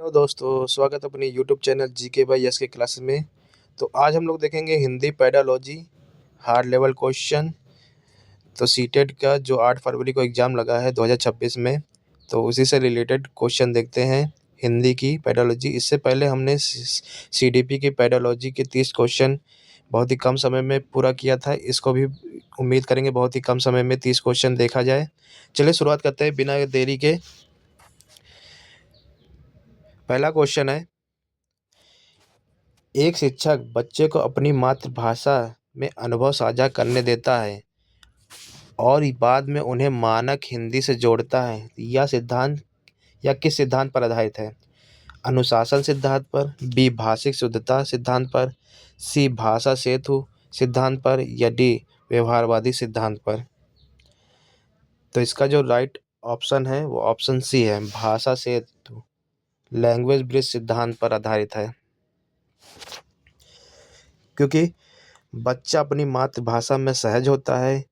Hello दोस्तों, स्वागत है अपने YouTube channel GK by S के क्लासेस में। तो आज हम लोग देखेंगे Hindi pedology hard level question. तो सीटेट का जो 8 फरवरी को एग्ज़ाम लगा है 2026 में, तो उसी से रिलेटेड क्वेश्चन देखते हैं हिंदी की पेडालॉजी। इससे पहले हमने सीडीपी की पेडालॉजी के 30 क्वेश्चन बहुत ही कम समय में पूरा किया था। इसको भी उम्मीद करेंगे बहुत ही कम समय में 30 क्वेश्चन देखा जाए। चलिए शुरुआत करते हैं बिना देरी के। पहला क्वेश्चन है, एक शिक्षक बच्चे को अपनी मातृभाषा में अनुभव साझा करने देता है और बाद में उन्हें मानक हिंदी से जोड़ता है। यह सिद्धांत या किस सिद्धांत पर आधारित है? अनुशासन सिद्धांत पर, बी भाषिक शुद्धता सिद्धांत पर, सी भाषा सेतु सिद्धांत पर, या डी व्यवहारवादी सिद्धांत पर। तो इसका जो राइट ऑप्शन है वो ऑप्शन सी है, भाषा सेतु, लैंग्वेज ब्रिज सिद्धांत पर आधारित है। क्योंकि बच्चा अपनी मातृभाषा में सहज होता है,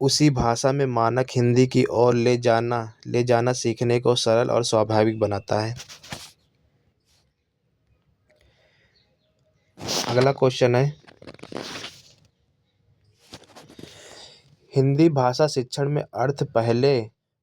उसी भाषा में मानक हिंदी की ओर ले जाना सीखने को सरल और स्वाभाविक बनाता है। अगला क्वेश्चन है, हिंदी भाषा शिक्षण में अर्थ पहले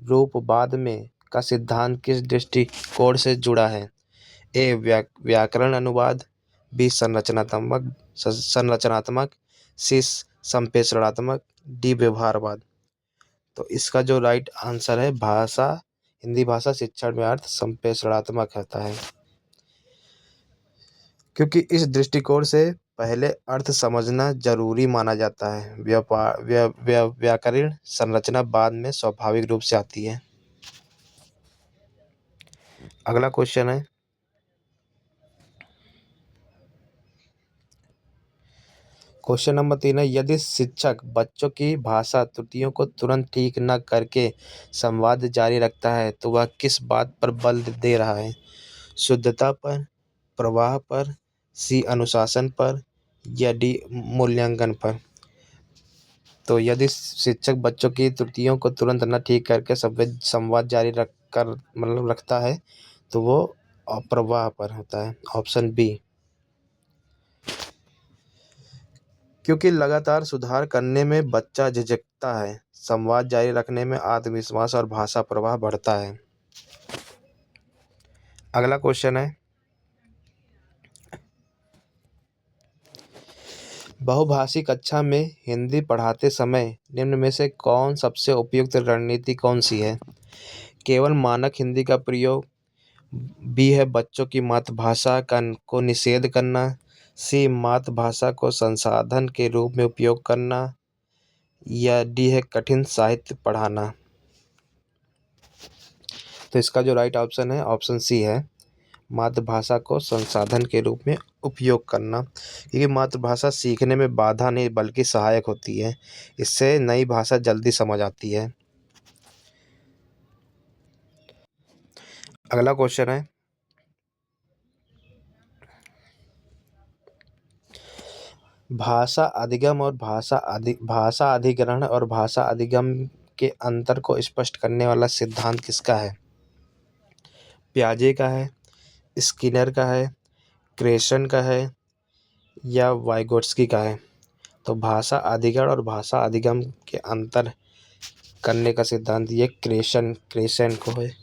रूप बाद में का सिद्धांत किस दृष्टिकोण से जुड़ा है? ए व्याकरण अनुवाद, बी संरचनात्मक, सी संप्रेषणात्मक, डी व्यवहारवाद। तो इसका जो राइट आंसर है, हिंदी भाषा शिक्षण में अर्थ संप्रेषणात्मक होता है। क्योंकि इस दृष्टिकोण से पहले अर्थ समझना जरूरी माना जाता है। व्याकरण संरचना बाद में स्वाभाविक रूप से आती है। अगला क्वेश्चन है, क्वेश्चन नंबर 3 है, यदि शिक्षक बच्चों की भाषा त्रुटियों को तुरंत ठीक न करके संवाद जारी रखता है तो वह किस बात पर बल दे रहा है? शुद्धता पर, प्रवाह पर, सी अनुशासन पर, या डी मूल्यांकन पर। तो यदि शिक्षक बच्चों की त्रुटियों को तुरंत न ठीक करके संवाद जारी रखता है तो वो प्रवाह पर होता है, ऑप्शन बी। क्योंकि लगातार सुधार करने में बच्चा झिझकता है, संवाद जारी रखने में आत्मविश्वास और भाषा प्रवाह बढ़ता है। अगला क्वेश्चन है, बहुभाषी कक्षा में हिंदी पढ़ाते समय निम्न में से कौन सबसे उपयुक्त रणनीति कौन सी है? केवल मानक हिंदी का प्रयोग, बी है बच्चों की मातृभाषा को निषेध करना, सी मातृभाषा को संसाधन के रूप में उपयोग करना, या डी है कठिन साहित्य पढ़ाना। तो इसका जो राइट ऑप्शन है ऑप्शन सी है, मातृभाषा को संसाधन के रूप में उपयोग करना। क्योंकि मातृभाषा सीखने में बाधा नहीं बल्कि सहायक होती है, इससे नई भाषा जल्दी समझ आती है। अगला क्वेश्चन है, भाषा अधिगम और भाषा अधिग्रहण और भाषा अधिगम के अंतर को स्पष्ट करने वाला सिद्धांत किसका है? प्याजे का है, स्किनर का है, क्रेशन का है, या वाइगोट्स्की का है। तो भाषा अधिग्रहण और भाषा अधिगम के अंतर करने का सिद्धांत ये क्रेशन को है।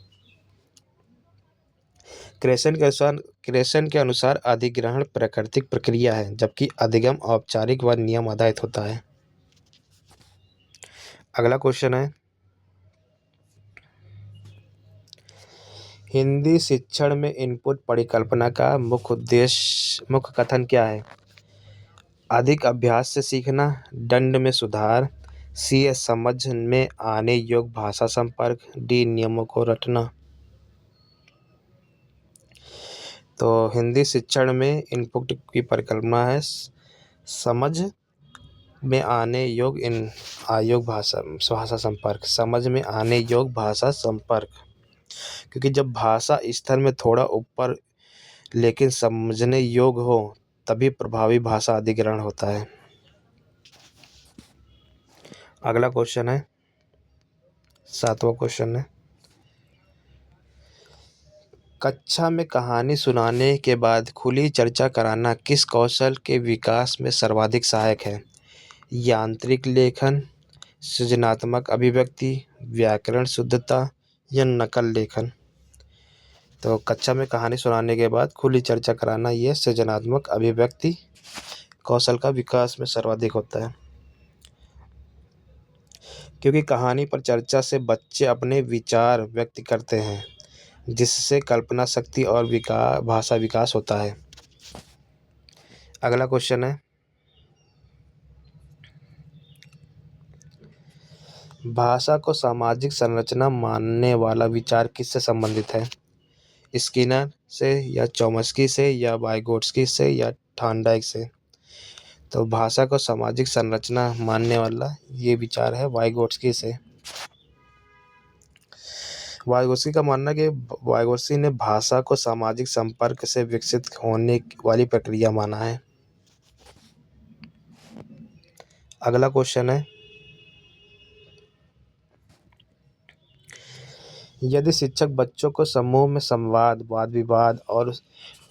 क्रेशन के अनुसार अधिग्रहण प्राकृतिक प्रक्रिया है, जबकि अधिगम औपचारिक व नियम आधारित होता है। अगला क्वेश्चन है, हिंदी शिक्षण में इनपुट परिकल्पना का मुख्य कथन क्या है? अधिक अभ्यास से सीखना, दंड में सुधार, सी समझ में आने योग्य भाषा संपर्क, डी नियमों को रटना। तो हिंदी शिक्षण में इनपुट की परिकल्पना है समझ में आने योग्य भाषा संपर्क, समझ में आने योग्य भाषा संपर्क। क्योंकि जब भाषा स्तर में थोड़ा ऊपर लेकिन समझने योग्य हो तभी प्रभावी भाषा अधिग्रहण होता है। अगला क्वेश्चन है, 7वां क्वेश्चन है, कक्षा में कहानी सुनाने के बाद खुली चर्चा कराना किस कौशल के विकास में सर्वाधिक सहायक है? यांत्रिक लेखन, सृजनात्मक अभिव्यक्ति, व्याकरण शुद्धता या नकल लेखन? तो कक्षा में कहानी सुनाने के बाद खुली चर्चा कराना ये सृजनात्मक अभिव्यक्ति कौशल का विकास में सर्वाधिक होता है, क्योंकि कहानी पर चर्चा से बच्चे अपने विचार व्यक्त करते हैं, जिससे कल्पना शक्ति और भाषा विकास होता है। अगला क्वेश्चन है, भाषा को सामाजिक संरचना मानने वाला विचार किससे संबंधित है? स्किनर से या चॉम्स्की से या वाइगोत्स्की से या थॉर्नडाइक से? तो भाषा को सामाजिक संरचना मानने वाला ये विचार है वाइगोत्स्की से। वाइगोत्स्की का मानना है कि वाइगोत्स्की ने भाषा को सामाजिक संपर्क से विकसित होने वाली प्रक्रिया माना है। अगला क्वेश्चन है, यदि शिक्षक बच्चों को समूह में संवाद, वाद विवाद और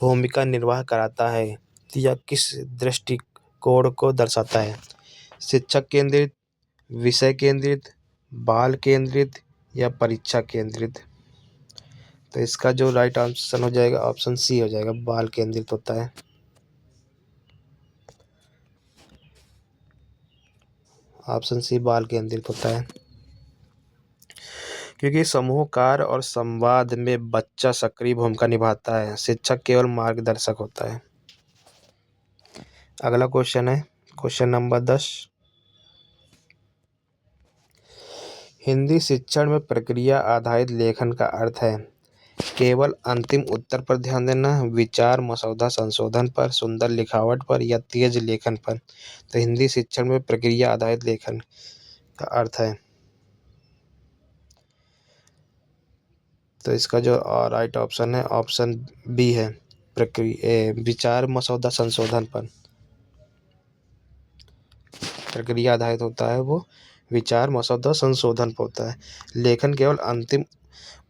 भूमिका निर्वाह कराता है तो यह किस दृष्टिकोण को दर्शाता है? शिक्षक केंद्रित, विषय केंद्रित, बाल केंद्रित या परीक्षा केंद्रित? तो इसका जो राइट आंसर हो जाएगा ऑप्शन सी हो जाएगा, बाल केंद्रित होता है। ऑप्शन सी बाल केंद्रित होता है, क्योंकि समूह कार्य और संवाद में बच्चा सक्रिय भूमिका निभाता है, शिक्षक केवल मार्गदर्शक होता है। अगला क्वेश्चन है, क्वेश्चन नंबर 10, हिंदी शिक्षण में प्रक्रिया आधारित लेखन का अर्थ है केवल अंतिम उत्तर पर ध्यान देना, विचार मसौदा संशोधन पर, सुंदर लिखावट पर या तेज लेखन पर? तो हिंदी शिक्षण में प्रक्रिया आधारित लेखन का अर्थ है, तो इसका जो राइट ऑप्शन है ऑप्शन बी है, विचार मसौदा संशोधन पर। प्रक्रिया आधारित होता है वो विचार मसौदा संशोधन पर होता है। लेखन केवल अंतिम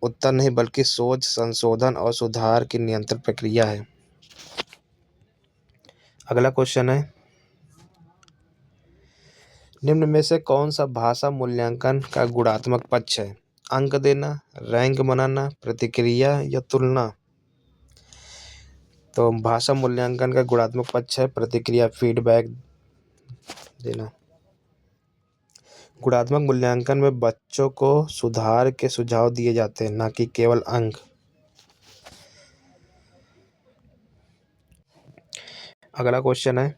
उत्तर नहीं बल्कि सोच, संशोधन और सुधार की निरंतर प्रक्रिया है। अगला क्वेश्चन है, निम्न में से कौन सा भाषा मूल्यांकन का गुणात्मक पक्ष है? अंक देना, रैंक बनाना, प्रतिक्रिया या तुलना? तो भाषा मूल्यांकन का गुणात्मक पक्ष है प्रतिक्रिया, फीडबैक देना। गुणात्मक मूल्यांकन में बच्चों को सुधार के सुझाव दिए जाते हैं, ना कि केवल अंक। अगला क्वेश्चन है,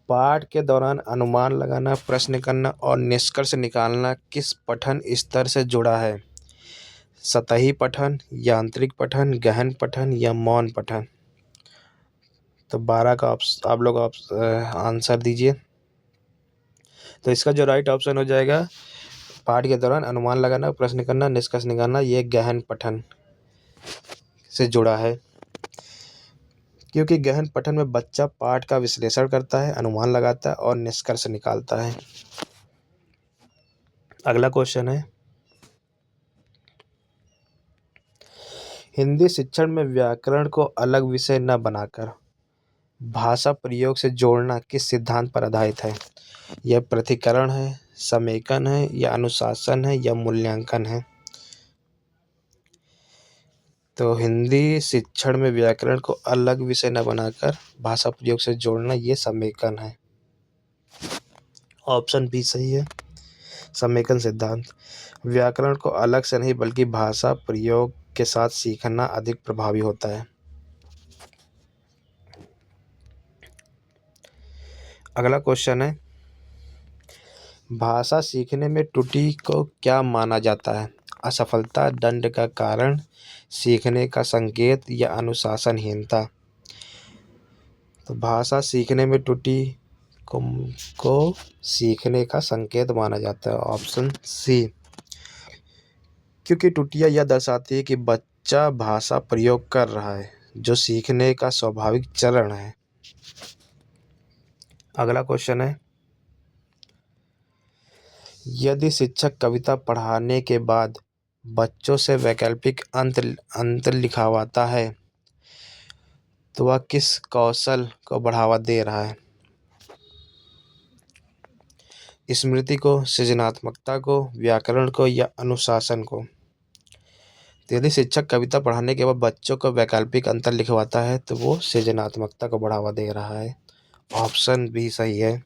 पाठ के दौरान अनुमान लगाना, प्रश्न करना और निष्कर्ष निकालना किस पठन स्तर से जुड़ा है? सतही पठन, यांत्रिक पठन, गहन पठन या मौन पठन? तो 12 का आप लोग आंसर दीजिए। तो इसका जो राइट ऑप्शन हो जाएगा, पाठ के दौरान अनुमान लगाना, प्रश्न करना, निष्कर्ष निकालना, ये गहन पठन से जुड़ा है, क्योंकि गहन पठन में बच्चा पाठ का विश्लेषण करता है, अनुमान लगाता है और निष्कर्ष निकालता है। अगला क्वेश्चन है, हिंदी शिक्षण में व्याकरण को अलग विषय न बनाकर भाषा प्रयोग से जोड़ना किस सिद्धांत पर आधारित है? यह पृथक्करण है, समेकन है या अनुशासन है या मूल्यांकन है? तो हिंदी शिक्षण में व्याकरण को अलग विषय न बनाकर भाषा प्रयोग से जोड़ना ये समेकन है। ऑप्शन बी सही है, समेकन सिद्धांत। व्याकरण को अलग से नहीं बल्कि भाषा प्रयोग के साथ सीखना अधिक प्रभावी होता है। अगला क्वेश्चन है, भाषा सीखने में त्रुटि को क्या माना जाता है? असफलता, दंड का कारण, सीखने का संकेत या अनुशासनहीनता? तो भाषा सीखने में त्रुटि को सीखने का संकेत माना जाता है, ऑप्शन सी, क्योंकि त्रुटियां यह दर्शाती है कि बच्चा भाषा प्रयोग कर रहा है, जो सीखने का स्वाभाविक चरण है। अगला क्वेश्चन है, यदि शिक्षक कविता पढ़ाने के बाद बच्चों से वैकल्पिक अंतर लिखवाता है तो वह किस कौशल को बढ़ावा दे रहा है? स्मृति को, सृजनात्मकता को, व्याकरण को या अनुशासन को? तो यदि शिक्षक कविता पढ़ाने के बाद बच्चों को वैकल्पिक अंतर लिखवाता है तो वो सृजनात्मकता को बढ़ावा दे रहा है। ऑप्शन बी सही है।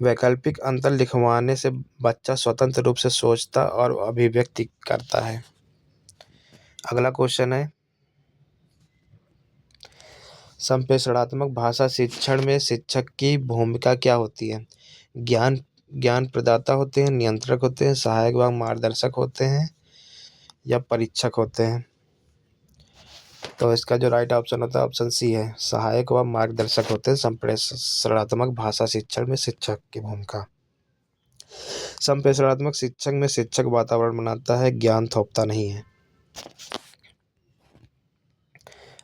वैकल्पिक अंतर लिखवाने से बच्चा स्वतंत्र रूप से सोचता और अभिव्यक्ति करता है। अगला क्वेश्चन है, संप्रेषणात्मक भाषा शिक्षण में शिक्षक की भूमिका क्या होती है? ज्ञान प्रदाता होते हैं, नियंत्रक होते हैं, सहायक व मार्गदर्शक होते हैं या परीक्षक होते हैं? तो इसका जो राइट ऑप्शन होता है ऑप्शन सी है, सहायक व मार्गदर्शक होते हैं संप्रेषणात्मक भाषा शिक्षण में शिक्षक की भूमिका। संप्रेषणात्मक शिक्षण में शिक्षक वातावरण बनाता है, ज्ञान थोपता नहीं है।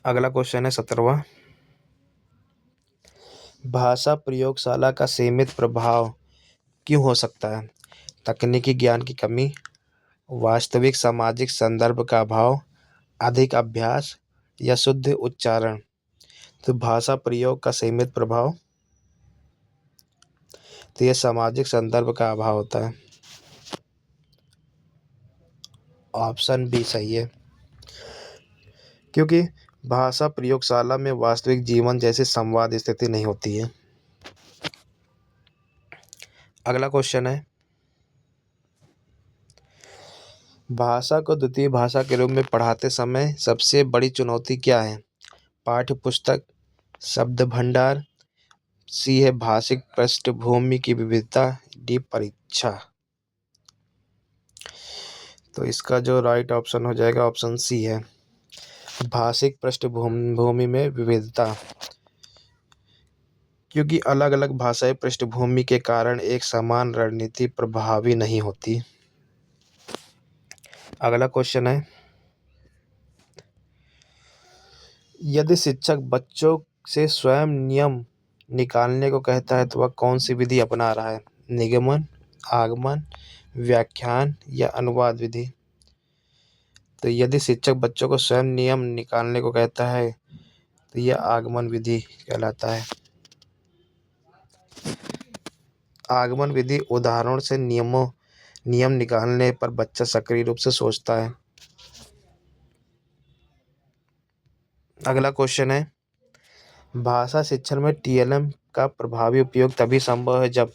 अगला क्वेश्चन है 17वां, भाषा प्रयोगशाला का सीमित प्रभाव क्यों हो सकता है? तकनीकी ज्ञान की कमी, वास्तविक सामाजिक संदर्भ का अभाव, अधिक अभ्यास या शुद्ध उच्चारण? तो भाषा प्रयोग का सीमित प्रभाव, तो यह सामाजिक संदर्भ का अभाव होता है। ऑप्शन बी सही है, क्योंकि भाषा प्रयोगशाला में वास्तविक जीवन जैसी संवाद स्थिति नहीं होती है। अगला क्वेश्चन है, भाषा को द्वितीय भाषा के रूप में पढ़ाते समय सबसे बड़ी चुनौती क्या है? पाठ्य पुस्तक, शब्द भंडार, सी है भाषिक पृष्ठभूमि की विविधता, डी परीक्षा? तो इसका जो राइट ऑप्शन हो जाएगा ऑप्शन सी है, भाषिक पृष्ठभूमि में विविधता, क्योंकि अलग अलग भाषाई पृष्ठभूमि के कारण एक समान रणनीति प्रभावी नहीं होती। अगला क्वेश्चन है, यदि शिक्षक बच्चों से स्वयं नियम निकालने को कहता है तो वह कौन सी विधि अपना रहा है? निगमन, आगमन, व्याख्यान या अनुवाद विधि? तो यदि शिक्षक बच्चों को स्वयं नियम निकालने को कहता है तो यह आगमन विधि कहलाता है। आगमन विधि उदाहरण से नियम निकालने पर बच्चा सक्रिय रूप से सोचता है। अगला क्वेश्चन है, भाषा शिक्षण में टीएलएम का प्रभावी उपयोग तभी संभव है जब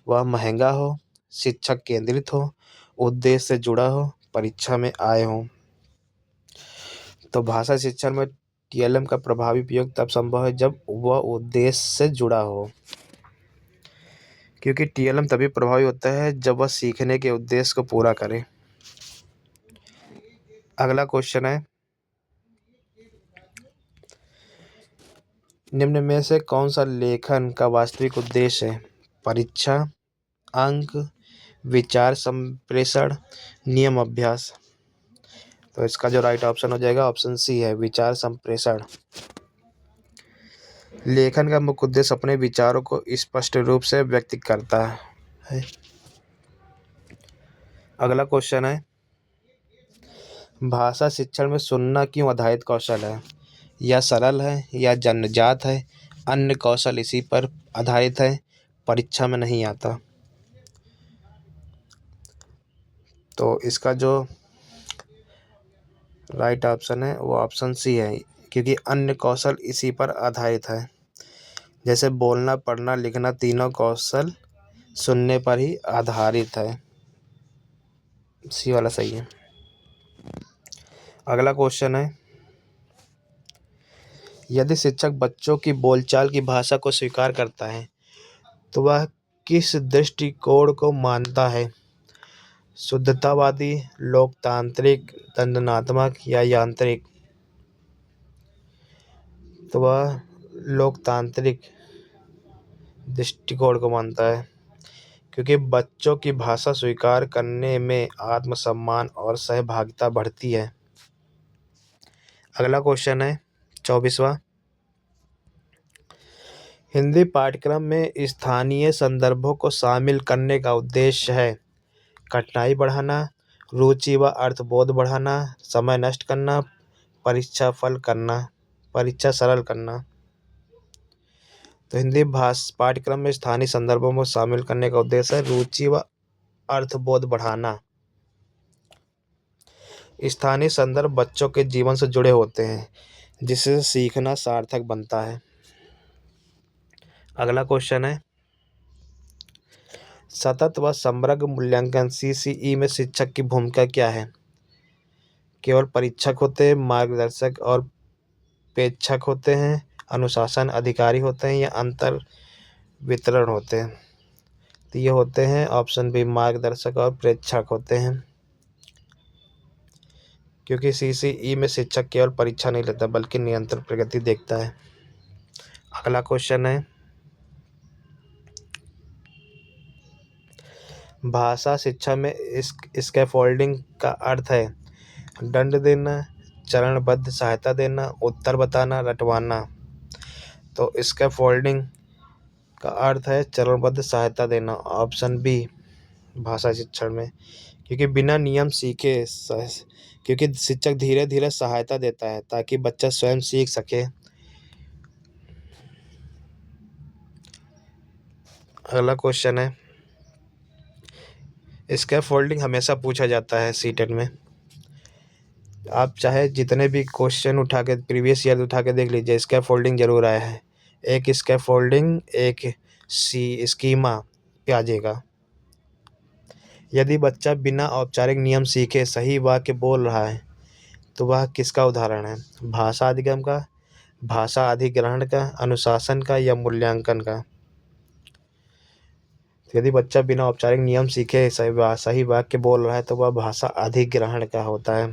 वह महंगा हो, शिक्षक केंद्रित हो, उद्देश्य से जुड़ा हो, परीक्षा में आए हो। तो भाषा शिक्षण में टीएलएम का प्रभावी उपयोग तब संभव है जब वह उद्देश्य से जुड़ा हो, क्योंकि टीएलएम तभी प्रभावी होता है जब वह सीखने के उद्देश्य को पूरा करे। अगला क्वेश्चन है, निम्न में से कौन सा लेखन का वास्तविक उद्देश्य है? परीक्षा, अंक, विचार संप्रेषण, नियम अभ्यास? तो इसका जो राइट ऑप्शन हो जाएगा ऑप्शन सी है, विचार संप्रेषण। लेखन का मुख्य उद्देश्य अपने विचारों को स्पष्ट रूप से व्यक्त करता है। अगला क्वेश्चन है, भाषा शिक्षण में सुनना क्यों आधारित कौशल है? या सरल है, या जन्मजात है, अन्य कौशल इसी पर आधारित है, परीक्षा में नहीं आता? तो इसका जो राइट ऑप्शन है वो ऑप्शन सी है, क्योंकि अन्य कौशल इसी पर आधारित है। जैसे बोलना, पढ़ना, लिखना, तीनों कौशल सुनने पर ही आधारित है। सी वाला सही है। अगला क्वेश्चन है, यदि शिक्षक बच्चों की बोलचाल की भाषा को स्वीकार करता है तो वह किस दृष्टिकोण को मानता है? शुद्धतावादी, लोकतांत्रिक, दंडनात्मक या यांत्रिक? तो वह लोकतांत्रिक दृष्टिकोण को मानता है, क्योंकि बच्चों की भाषा स्वीकार करने में आत्मसम्मान और सहभागिता बढ़ती है। अगला क्वेश्चन है 24वां, हिंदी पाठ्यक्रम में स्थानीय संदर्भों को शामिल करने का उद्देश्य है कठिनाई बढ़ाना, रुचि व अर्थबोध बढ़ाना, समय नष्ट करना, परीक्षा सरल करना। तो हिंदी पाठ्यक्रम में स्थानीय संदर्भों को शामिल करने का उद्देश्य है रुचि व अर्थबोध बढ़ाना। स्थानीय संदर्भ बच्चों के जीवन से जुड़े होते हैं, जिससे सीखना सार्थक बनता है। अगला क्वेश्चन है, सतत व समग्र मूल्यांकन सीसीई में शिक्षक की भूमिका क्या है? केवल परीक्षक होते हैं, मार्गदर्शक और प्रेक्षक होते हैं, अनुशासन अधिकारी होते हैं या अंतर वितरण होते हैं? तो ये होते हैं ऑप्शन बी, मार्गदर्शक और प्रेक्षक होते हैं। क्योंकि सीसीई में शिक्षक केवल परीक्षा नहीं लेता बल्कि निरंतर प्रगति देखता है। अगला क्वेश्चन है, भाषा शिक्षा में स्कैफोल्डिंग का अर्थ है दंड देना, चरणबद्ध सहायता देना, उत्तर बताना, रटवाना। तो स्कैफोल्डिंग का अर्थ है चरणबद्ध सहायता देना, ऑप्शन बी भाषा शिक्षण में। क्योंकि बिना नियम सीखे क्योंकि शिक्षक धीरे धीरे सहायता देता है ताकि बच्चा स्वयं सीख सके। अगला क्वेश्चन है, स्कैफोल्डिंग हमेशा पूछा जाता है सीटेट में। आप चाहे जितने भी क्वेश्चन उठा के प्रीवियस ईयर उठा के देख लीजिए, स्कैफोल्डिंग जरूर आया है। एक स्कैफोल्डिंग एक स्कीमा पे आ जाएगा। यदि बच्चा बिना औपचारिक नियम सीखे सही वाक्य बोल रहा है तो वह किसका उदाहरण है? भाषा अधिगम का, भाषा अधिग्रहण का, अनुशासन का या मूल्यांकन का? यदि बच्चा बिना औपचारिक नियम सीखे सही वाक्य बोल रहा है तो वह भाषा अधिग्रहण का होता है।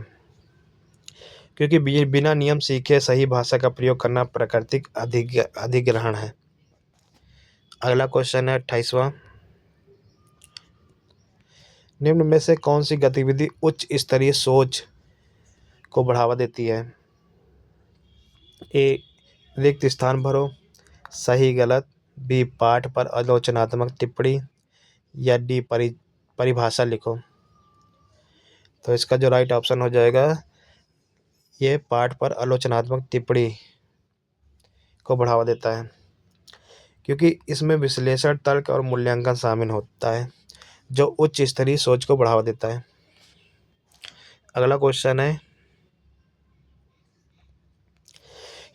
क्योंकि बिना नियम सीखे सही भाषा का प्रयोग करना प्राकृतिक अधिग्रहण है। अगला क्वेश्चन है 28वां, निम्न में से कौन सी गतिविधि उच्च स्तरीय सोच को बढ़ावा देती है? ए, रिक्त स्थान भरो, सही गलत, बी, पाठ पर आलोचनात्मक टिप्पणी या डी, परिभाषा लिखो। तो इसका जो राइट ऑप्शन हो जाएगा ये पाठ पर आलोचनात्मक टिप्पणी को बढ़ावा देता है, क्योंकि इसमें विश्लेषण, तर्क और मूल्यांकन शामिल होता है जो उच्च स्तरीय सोच को बढ़ावा देता है। अगला क्वेश्चन है,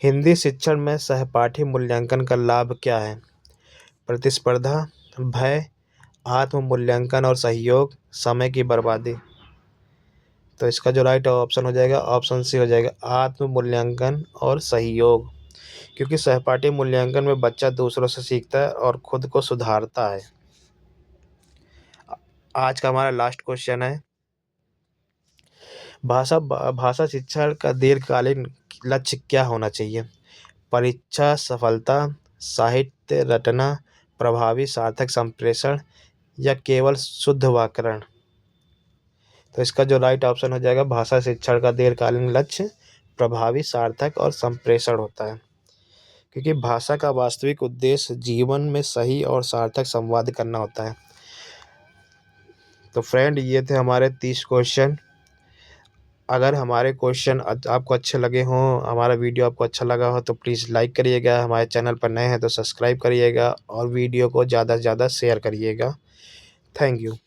हिंदी शिक्षण में सहपाठी मूल्यांकन का लाभ क्या है? प्रतिस्पर्धा, भय, आत्म मूल्यांकन और सहयोग, समय की बर्बादी। तो इसका जो राइट ऑप्शन हो जाएगा ऑप्शन सी हो जाएगा, आत्म मूल्यांकन और सहयोग। क्योंकि सहपाठी मूल्यांकन में बच्चा दूसरों से सीखता है और खुद को सुधारता है। आज का हमारा लास्ट क्वेश्चन है, भाषा शिक्षा का दीर्घकालीन लक्ष्य क्या होना चाहिए? परीक्षा सफलता, साहित्य रटना, प्रभावी सार्थक संप्रेषण या केवल शुद्ध व्याकरण? तो इसका जो राइट ऑप्शन हो जाएगा, भाषा शिक्षण का दीर्घकालीन लक्ष्य प्रभावी सार्थक और संप्रेषण होता है। क्योंकि भाषा का वास्तविक उद्देश्य जीवन में सही और सार्थक संवाद करना होता है। तो फ्रेंड, ये थे हमारे 30 क्वेश्चन। अगर हमारे क्वेश्चन आपको अच्छे लगे हों, हमारा वीडियो आपको अच्छा लगा हो तो प्लीज़ लाइक करिएगा, हमारे चैनल पर नए हैं तो सब्सक्राइब करिएगा और वीडियो को ज़्यादा से ज़्यादा शेयर करिएगा। Thank you.